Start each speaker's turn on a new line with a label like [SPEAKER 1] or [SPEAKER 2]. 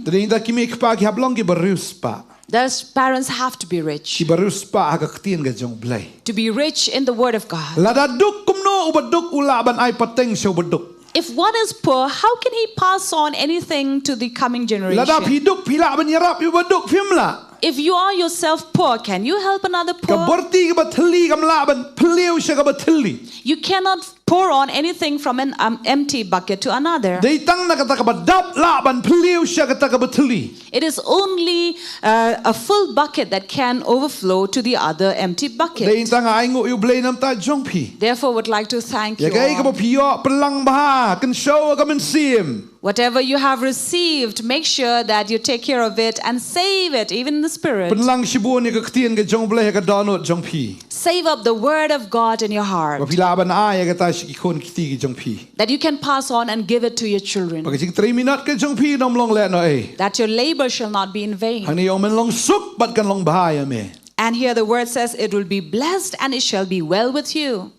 [SPEAKER 1] Tadi kita Kmie kepa ki hablong ki Riewspah.
[SPEAKER 2] Those parents have to be rich.
[SPEAKER 1] Ki Riewspah ka ktien ga jong blai.
[SPEAKER 2] To be rich in the word of God.
[SPEAKER 1] Lada duk kumno ubaduk ula ban ai pateng syo baduk.
[SPEAKER 2] If one is poor, how can he pass on anything to the coming generation?
[SPEAKER 1] Lada piduk pila ban yarap yu baduk fimla.
[SPEAKER 2] If you are yourself poor, can you help another
[SPEAKER 1] Ka
[SPEAKER 2] poor?
[SPEAKER 1] borti ka bathli kam la ban phliu sya ka bathli.
[SPEAKER 2] You cannot pour on anything from an empty bucket to another.
[SPEAKER 1] Dei tang na kata ka badap la ban phliu sya ka ta ka bathli.
[SPEAKER 2] It is only a full bucket that can overflow to the other empty
[SPEAKER 1] Dei
[SPEAKER 2] bucket.
[SPEAKER 1] tang ai ngu yu blai nam ta jong pi.
[SPEAKER 2] Therefore, would like to thank
[SPEAKER 1] Ya
[SPEAKER 2] you
[SPEAKER 1] gai ka
[SPEAKER 2] all.
[SPEAKER 1] ba pio pelang bah kan show ka men sim.
[SPEAKER 2] Whatever you have received, make sure that you take care of it and save it, even in the spirit.
[SPEAKER 1] Penlang sibu ni ka ktien ka jong blai ka donut jong pi.
[SPEAKER 2] Save up the word of God in your
[SPEAKER 1] Ba
[SPEAKER 2] heart,
[SPEAKER 1] pila ban ai ka ta si kon kiti ki jong pi.
[SPEAKER 2] that you can pass on and give it to your children,
[SPEAKER 1] Pag sing 3 minute ka jong pi nom long le no ai.
[SPEAKER 2] that your labor shall not be in vain.
[SPEAKER 1] Hani yong men long suk bat kan long bahaya me.
[SPEAKER 2] And here the word says, it will be blessed and it shall be well with you.